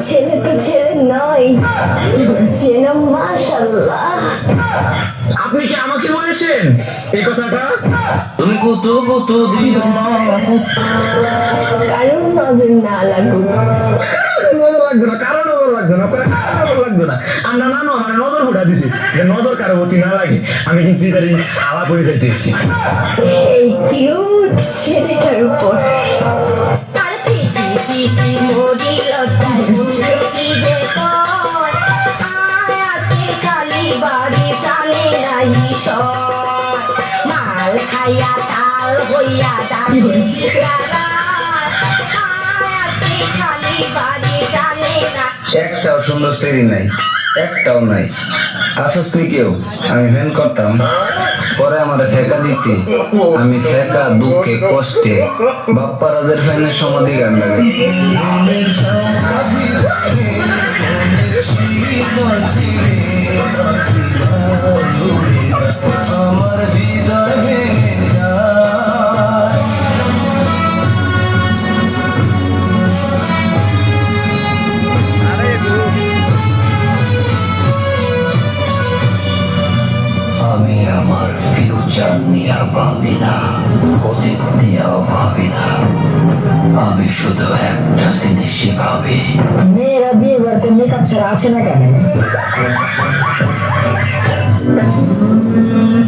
ছেলে তো ছেলে নয়, যেন মাশাআল্লাহ। আপনি কি আমাকে বলেছেন এই কথাটা? তুমি কুতু কুতু দিও না। কারণ নজর না লাগুক। নজর লাগতো না, কারো নজর লাগতো না, কারো লাগতো না। আমরা নানো আমার নজর ফুটা দিছি যে নজর কারো প্রতি না লাগে। আমি কিন্তু এবারে আলা করে যাইতে এসেছি। এই কিউট ছেলেটার উপর মাল খাইয়া তাল হইয়া দাঁড়ি খালি বাড়ি টানে না। একটাও সুন্দর স্ত্রী নাই, একটাও নাই। আসস তুই কেউ আমি ফ্যান করতাম, পরে আমার ঠেকা দিতে আমি ঠেকা দুঃখে কষ্টে বাপ্পা রাজের ফ্যানের সমাধি গান লাগে। আমার হৃদয় ভেঙে যায়। আমি আমার ফিউচার নিয়ে ভাবি না, অতীত নিয়েও ভাবি না, আমি শুধু একটা জিনিসই ভাবি। মেয়েরা বিয়ে বাড়িতে মেকআপ ছাড়া আসে না কেন?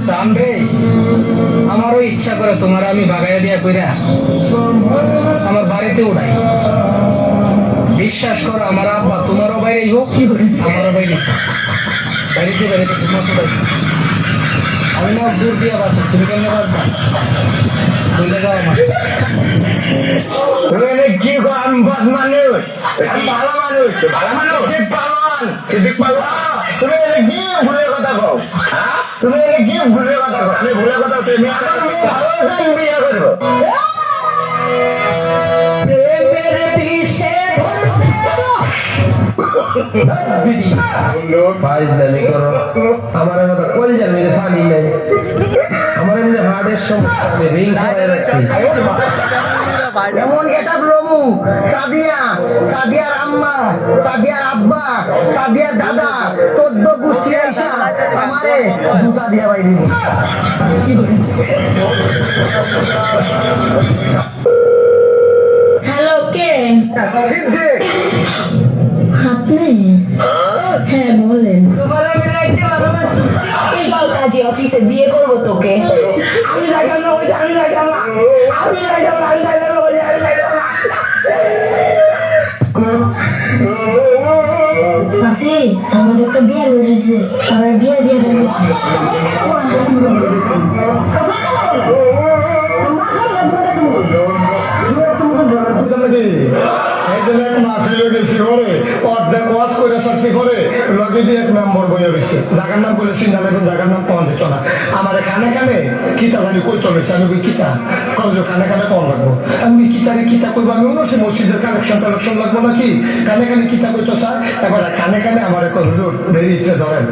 সামরে আমারও ইচ্ছা করে তোমার আমি বাগাইয়া দিয়া কইরা আমার বাড়িতে উড়াই। বিশ্বাস করো আমার আব্বা তোমারও বাইরে হোক আমারও বাইরে বাড়িতে বাড়িতে তোমার সবাই। আমি না দূর দিয়া বাসো, তুমি কেমনে বাসবা বলে যাও আমার। কি আমি বদ মানুষ, আমি ভালো মানুষ, ভালো মানুষ। সিদ্দিক পালোয়ান, তুমি এনে কি ভুলে কথা কও? হ্যাঁ, তুমি এনে কি ভুলে কথা কও? আমি ভুলে কথা তুমি ভালোবাসা বিয়ে করবো। আমার মতো কলজার মেরে পানি নেই, আমার এমনি হার্টের সমস্যা, আমি রিং করে রাখছি। এমন এটা প্রভু সাদিয়া, সাদিয়ার আম্মা, সাদিয়ার আব্বা, সাদিয়ার দাদা 14 গোষ্ঠী আইসা আমারে জুতা দিয়া বাইরে। হ্যালো, কে সিদ্দিক, আপনি? হ্যাঁ বলেন। এই চল কাজী অফিসে, বিয়ে করবো তোকে। মাসি আমাদের তো বিয়ে হয়েছে, আমার বিয়ে দিয়ে দেবো। জায়গার নাম বলে চিন্তা লাগবে, জায়গার নাম পাওয়া যেত না। আমার কানে কানে কিতা জানি কই চলেছে, আমি কই কিতা কলেজ কানে কানে কম লাগবো। আমি কিতারে কিতা করবো, আমি অন্য মসজিদের কালেকশন টালেকশন লাগবো নাকি? কানে কানে কিতা করতে চাই, এবার কানে কানে আমার এখন হুজুর বেরিয়েছে ধরেন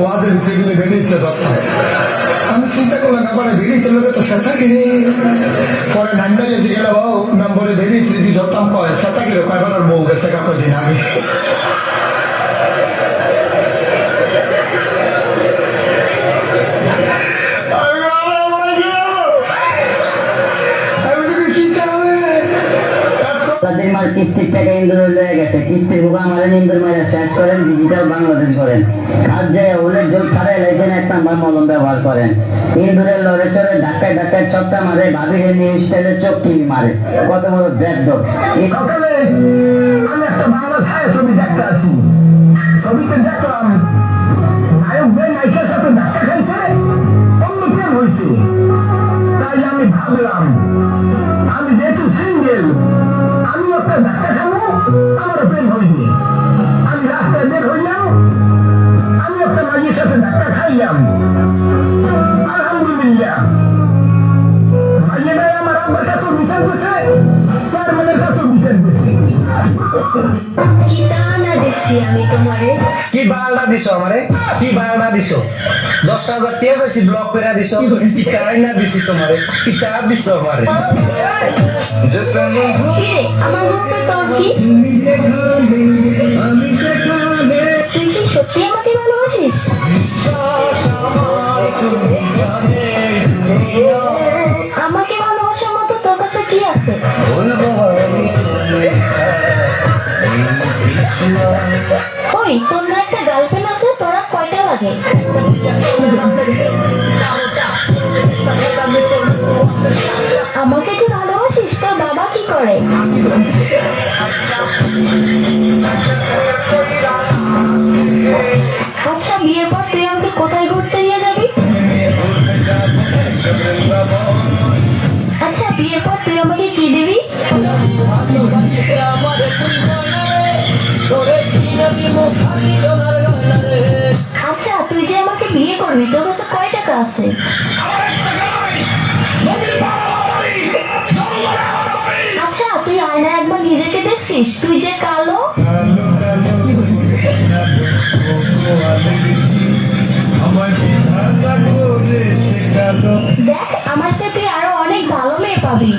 ওয়াজের ভিতরে গেলে বেরিয়েছে ধরতাম। আমি চিন্তা করলাম ব্যাপারে বেরিয়েছে লোকে তো সেটা কিনে পরে নামটা গেছি গেলে বাবু নম্বরে বেরিয়েছে যদি ধরতাম কয় সেটা কিলো কয়বার বউ গেছে কতদিন আগে। তাদের মাল কিস্তির টাকা ইন্দোর লয়ে গেছে, কিস্তির বুকা আমাদের ইন্দোর মাইরা শেষ করেন, ডিজিটাল বাংলাদেশ করেন। কাজ যায় ওদের জোর খাড়াই লাইছেন, এক নাম্বার মলম ব্যবহার করেন। ইন্দোরের লড়ে চড়ে ধাক্কায় ধাক্কায় ছক্কা মারে, ভাবির নিউ স্টাইলের চোখ টিভি মারে। কত বড় ব্যাড। সকালে আমি একটা বাংলা ছায়া ছবি দেখতে আসি, ছবিতে দেখলাম নায়ক যে নায়িকার সাথে ধাক্কা খাইছে অন্য প্রেম হয়েছে। তাই আমি ভাবলাম আমি যেহেতু সিঙ্গেল, আমি একটা ধাক্কা খাবো, আমার প্রেম হইনি। আমি রাস্তায় বের হইলাম, আমি একটা মাঝির সাথে ধাক্কা খাইলাম। আলহামদুলিল্লাহ মাইয়েরাই আমার আব্বার কাছেও বিচার করছে, চেয়ারম্যানের কাছেও বিচার করছে। Kitana de দিছি আমি তোমারে। কি বাংলা দিছো আমারে? কি বাংলা দিছো? 10,000 টাকা চাইছি ব্লক করে দিছো। কি তাই না দিছি তোমারে? কি তা দিছো আমারে? কিরে আমার মুখে তোর কি? তুই কি সত্যি আমাকে ভালোবাসিস? আমাকে ভালোবাসার মতো তোর কাছে কি আছে? ওই তোর না একটা গার্লফ্রেন্ড আছে, তোরা কয়টা লাগে? আমাকে যে ভালোবাসিস তোর বাবা কি করে? আচ্ছা বিয়ের পর তুই আমাকে কোথায় ঘুরতে নিয়ে যাবি? আচ্ছা বিয়ের পর তুই আমাকে কি দিবি? আচ্ছা তুই যে আমাকে বিয়ে করবি তোর কাছে কয় টাকা আছে? আচ্ছা তুই আয়নায় একবার নিজেকে দেখছিস? তুই যে কালো। দেখ আমার সাথে তুই আরো অনেক ভালো মেয়ে পাবি।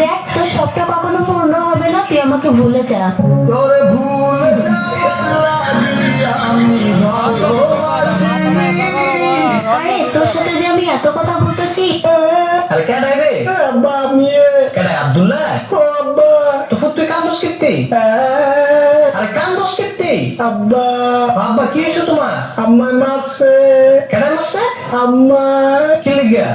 দেখ তোর স্বপ্ন কখনো পূর্ণ হবে না, তুই আমাকে ভুলে যা। তোরে ভুলে যাওয়ার লাগি আমি ভালোবাসিনি। আরে তোর সাথে যে আমি এত কথা বলতেছি। আরে কেডা রে? আব্বা আমি কেডা আব্দুল্লাহ? ও আব্বা তো ফুট তুই কান্দোস কিত্তি? আরে কান্দোস কিত্তি? আব্বা আব্বা কি হইছে তোমার? আম্মা মারছে কেডা মারছে? আম্মা কি লিগা?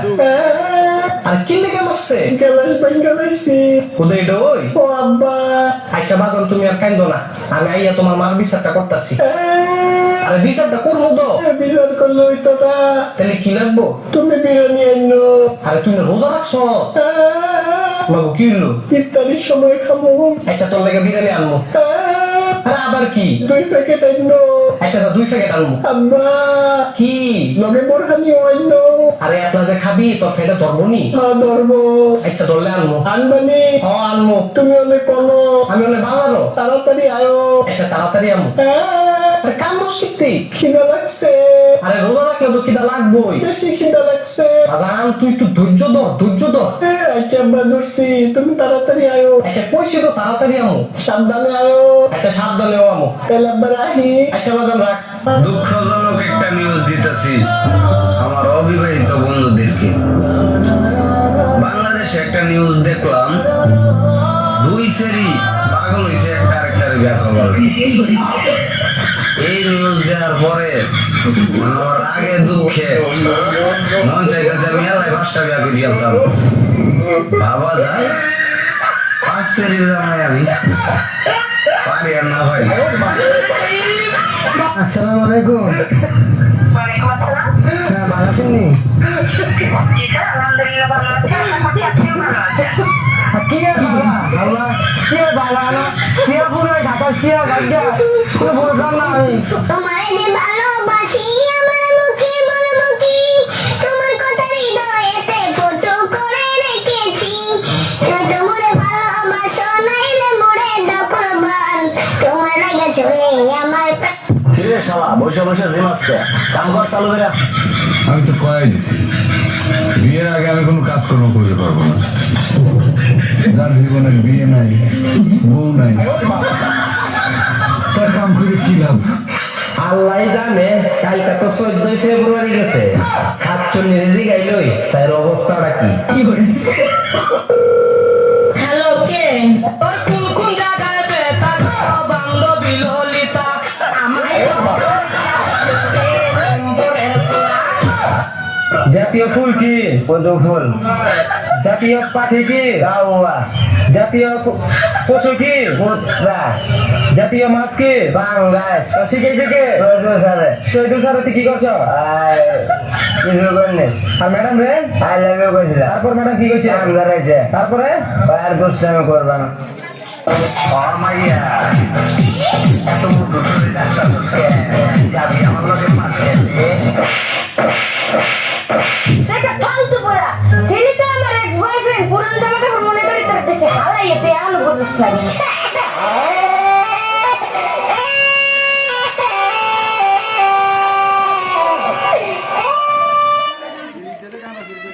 আরে কি লিগা মারছে? গেলাস ভাঙ্গা লাইছি কোথায় ডই? ও আব্বা আচ্ছা বাদন তুমি আর কান্দো না, আমি আইয়া তোমার মার বিচারটা করতেছি। আরে বিচারটা করবো তো? বিচার করলে হইতো না, তাহলে কি লাগবো? তুমি বিরিয়ানি আইনো আরে তুমি রোজা রাখছো? বাবু কি হইলো? ইফতারির সময় খামু। আচ্ছা তোর লাগে বিরিয়ানি আনবো। আরে আবার কি? 2 প্যাকেট আইনো আচ্ছা তো 2 প্যাকেট আনবো। আব্বা কি? লগে বোরহানি আইনো। আরে এতলা যে খাবি তোর ফেটে ধরবো নি? ধরবো আচ্ছা ধরলে আনবো। আনবানি আনবো। তুমি অনেক কলো আমি অনেক বাংলারও। তাড়াতাড়ি আয়ো। আচ্ছা তাড়াতাড়ি আনবো। আরে কান্দোস কিত্তি? খিদা লাগছে, আরে রোজা রাখলে তো খিদা লাগবোই। বেশি খিদা লাগছে। বাজান তুই একটু ধৈর্য ধর, ধৈর্য ধর। আচ্ছা আব্বা ধরছি, তুমি তাড়াতাড়ি আয়ো। আচ্ছা পয়সা তো তাড়াতাড়ি আমো। সাবধানে আয়ো। আচ্ছা সাবধানেও আমো। তাহলে আব্বা রাহি। আচ্ছা বাজান রাখ। দুঃখজনক একটা নিউজ দিতেছি আমার অবিবাহিত বন্ধুদেরকে। বাংলাদেশে একটা নিউজ দেখলাম, 2 সেরি পাগল হয়েছে একটা আরেকটার বিয়া করবার। এই নিউজ দেওয়ার পরে আমার রাগে দুঃখে মন চাইতেছে আমি এলাই 5টা বিয়া করে দিতাম। বাবা যায় 5 সেরির জামাই আমি পারি আর না ভাই। আসসালামু আলাইকুম। হ্যাঁ ভালো আছেন নি? কি বাবা আল্লাহ কি বাবা না কি পুরো ঢাকা শিয়া গাজ্জা পুরো বুঝলাম না আমি। তোমারে যে ভালোবাসি আমার মুখে বলবো কি, তোমার কথা হৃদয়েতে ফটো করে রেখেছি। তোমারে ভালোবাসো নাইলে মোরে দাও কুরবান, তোমার লাগা চলে আমার কিরে শালা বসে বসে জিমাসকে কাম কর চালু করে। আমি তো কয়াই দিছি বিয়ের আগে আমি কোনো কাজকর্ম করতে পারবো না। যার জীবনে বিয়ে নাই, বউ নাই, তার কাম করে কি লাভ? আল্লাহ জানে কালকে তো 14 ফেব্রুয়ারি গেছে, 48 জিগাইলই তার অবস্থাটা কি? হ্যালো কে? তোর কোন কোন জায়গায় বেতা বান্ধবী ললিতা আমায় জাতীয় ফুল কি? পদ্ম ফুল। জাতীয় পাখি কি? কাউয়া। জাতীয় পশু কি? কুত্তা। জাতীয় মাছ কি? পাঙ্গাস। শিখেছে কে? শহীদুল স্যার কি করছো? কিছু করিনি। আর ম্যাডাম রে? আই লাভ ইউ কইছিল। তারপর ম্যাডাম কি কইছে? আম দাঁড়াইছে। তারপরে আর দুষ্টামি করবা না। মাইয়া এত মুখ ধরে ডাক্তার করছে যাবি আমার লগে মারতে। ফালতু পোড়া ছেলে তো আমার এক্স বয়ফ্রেন্ড, পুরান জামা কাপড় মনে করি তোর লাগে